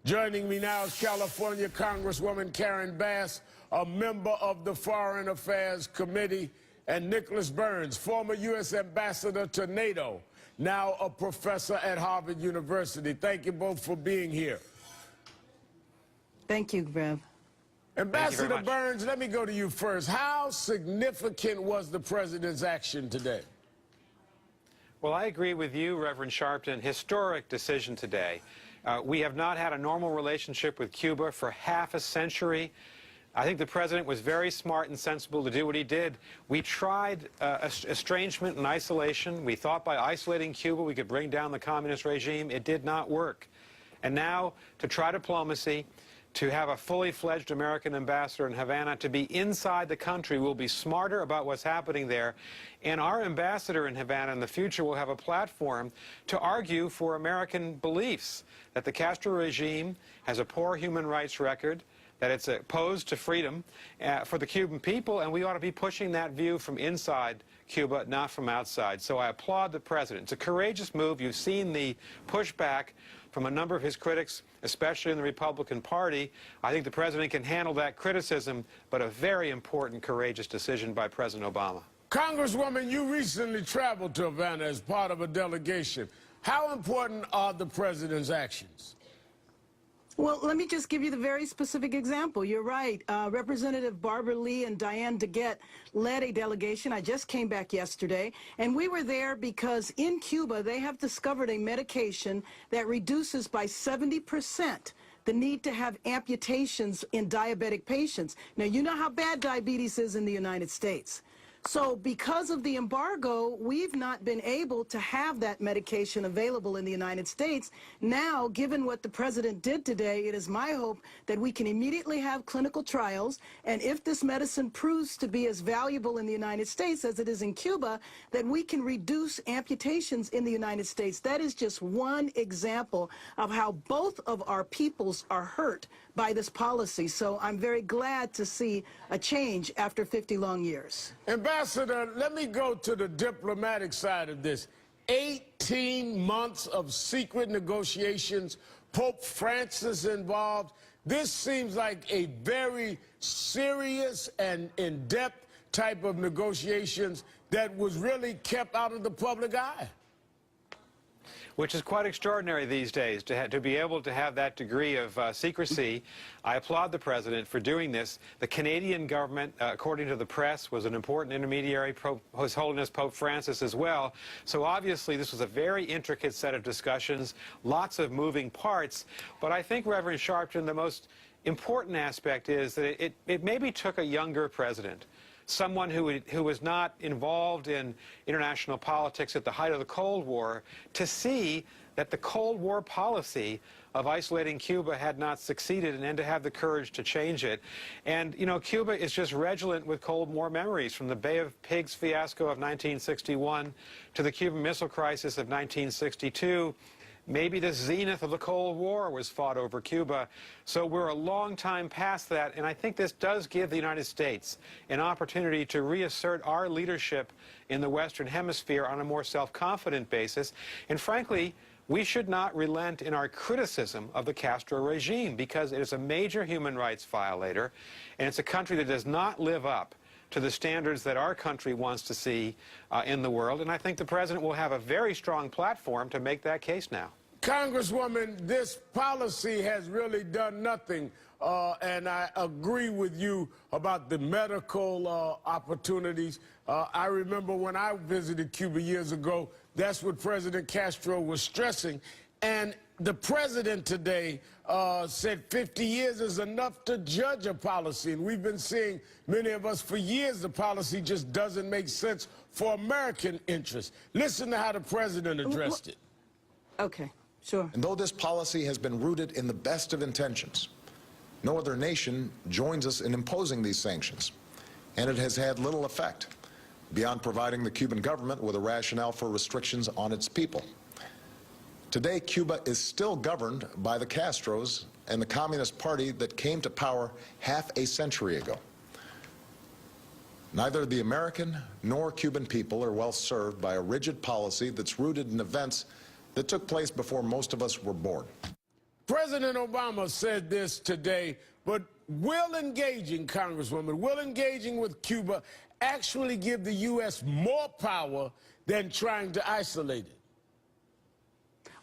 Joining me now is California Congresswoman Karen Bass, a member of the Foreign Affairs Committee, and Nicholas Burns, former U.S. ambassador to NATO, now a professor at Harvard University. Thank you both for being here. Thank you, Rev. Ambassador Burns, let me go to you first. How significant was the president's action today? Well, I agree with you, Reverend Sharpton. Historic decision today. We have not had a normal relationship with Cuba for half a century. I think the president was very smart and sensible to do what he did. We tried estrangement and isolation. We thought by isolating Cuba we could bring down the communist regime. It did not work. And now to try diplomacy, to have a fully fledged American ambassador in Havana, to be inside the country, we'll be smarter about what's happening there. And our ambassador in Havana in the future will have a platform to argue for American beliefs, that the Castro regime has a poor human rights record, that it's opposed to freedom for the Cuban people, and we ought to be pushing that view from inside Cuba, not from outside. So I applaud the president. It's a courageous move. You've seen the pushback from a number of his critics, especially in the Republican Party. I think the president can handle that criticism, but a very important, courageous decision by President Obama. Congresswoman, you recently traveled to Havana as part of a delegation. How important are the president's actions? Well, let me just give you the very specific example. You're right. Representative Barbara Lee and Diane DeGette led a delegation. I just came back yesterday, and we were there because in Cuba they have discovered a medication that reduces by 70% the need to have amputations in diabetic patients. Now, you know how bad diabetes is in the United States. So because of the embargo, we've not been able to have that medication available in the United States. Now, given what the president did today, it is my hope that we can immediately have clinical trials, and if this medicine proves to be as valuable in the United States as it is in Cuba, that we can reduce amputations in the United States. That is just one example of how both of our peoples are hurt by this policy. So I'm very glad to see a change after 50 long years. Ambassador, let me go to the diplomatic side of this. 18 months of secret negotiations, Pope Francis involved. This seems like a very serious and in-depth type of negotiations that was really kept out of the public eye. Which is quite extraordinary these days, to be able to have that degree of secrecy. I applaud the president for doing this. The Canadian government, according to the press, was an important intermediary, His Holiness Pope Francis as well. So obviously this was a very intricate set of discussions, lots of moving parts. But I think, Reverend Sharpton, the most important aspect is that it maybe took a younger president, someone who was not involved in international politics at the height of the Cold War, to see that the Cold War policy of isolating Cuba had not succeeded, and then to have the courage to change it. And, you know, Cuba is just redolent with Cold War memories, from the Bay of Pigs fiasco of 1961 to the Cuban Missile Crisis of 1962. Maybe the zenith of the Cold War was fought over Cuba. So we're a long time past that, and I think this does give the United States an opportunity to reassert our leadership in the Western Hemisphere on a more self-confident basis. And frankly, we should not relent in our criticism of the Castro regime, because it is a major human rights violator, and it's a country that does not live up to the standards that our country wants to see in the world. And I think the president will have a very strong platform to make that case now. Congresswoman, this policy has really done nothing, and I agree with you about the medical opportunities. I remember when I visited Cuba years ago, that's what President Castro was stressing. And the president today said 50 years is enough to judge a policy. And we've been seeing, many of us, for years, the policy just doesn't make sense for American interests. Listen to how the president addressed it. Okay, sure. And though this policy has been rooted in the best of intentions, no other nation joins us in imposing these sanctions. And it has had little effect beyond providing the Cuban government with a rationale for restrictions on its people. Today, Cuba is still governed by the Castros and the Communist Party that came to power half a century ago. Neither the American nor Cuban people are well served by a rigid policy that's rooted in events that took place before most of us were born. President Obama said this today, but will engaging, Congresswoman, will engaging with Cuba actually give the U.S. more power than trying to isolate it?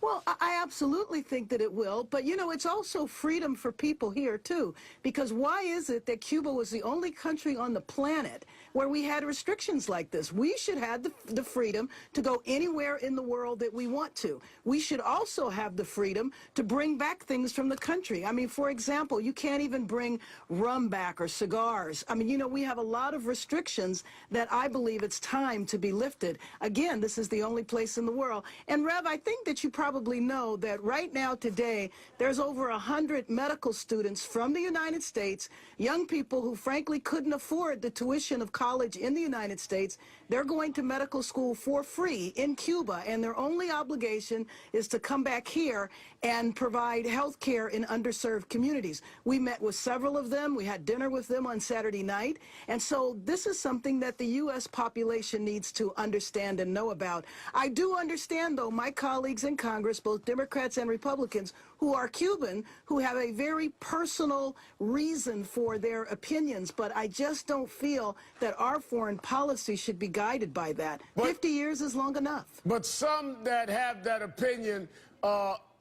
Well, I absolutely think that it will, but you know, it's also freedom for people here too, because why is it that Cuba was the only country on the planet where we had restrictions like this? We should have the freedom to go anywhere in the world that we want to. We should also have the freedom to bring back things from the country. I mean, for example, you can't even bring rum back or cigars. I mean, you know, we have a lot of restrictions that I believe it's time to be lifted. Again, this is the only place in the world. And Rev, I think that you probably know that right now today there's over 100 medical students from the United States, young people who frankly couldn't afford the tuition of college in the United States. They're going to medical school for free in Cuba, and their only obligation is to come back here and provide health care in underserved communities. We met with several of them. We had dinner with them on Saturday night. And so this is something that the U.S. population needs to understand and know about. I do understand, though, my colleagues in Congress, both Democrats and Republicans, who are Cuban, who have a very personal reason for their opinions, but I just don't feel that our foreign policy should be guided by that. 50 years is long enough. But some that have that opinion,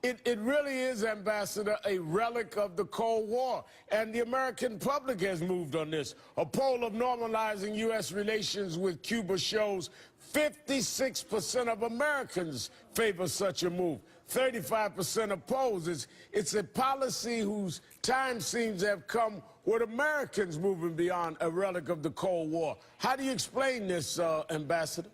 it really is, Ambassador, a relic of the Cold War. And the American public has moved on this. A poll of normalizing U.S. relations with Cuba shows 56% of Americans favor such a move. 35% oppose. It's a policy whose time seems to have come with Americans moving beyond a relic of the Cold War. How do you explain this, Ambassador?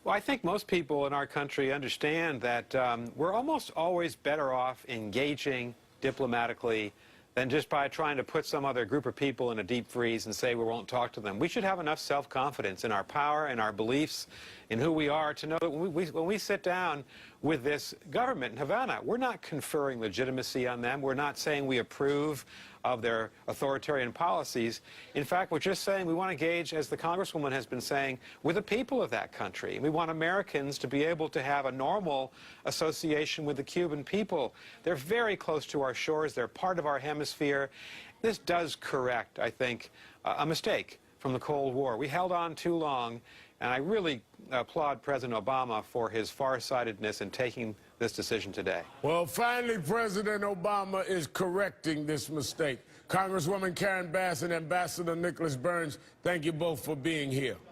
Well, I think most people in our country understand that we're almost always better off engaging diplomatically than just by trying to put some other group of people in a deep freeze and say we won't talk to them. We should have enough self-confidence in our power and our beliefs in who we are to know that when we sit down with this government in Havana, we're not conferring legitimacy on them. We're not saying we approve of their authoritarian policies. In fact, we're just saying we want to engage, as the Congresswoman has been saying, with the people of that country. We want Americans to be able to have a normal association with the Cuban people. They're very close to our shores. They're part of our hemisphere. This does correct, I think, a mistake from the Cold War. We held on too long, and I really applaud President Obama for his farsightedness in taking this decision today. Well, finally, President Obama is correcting this mistake. Congresswoman Karen Bass and Ambassador Nicholas Burns, thank you both for being here.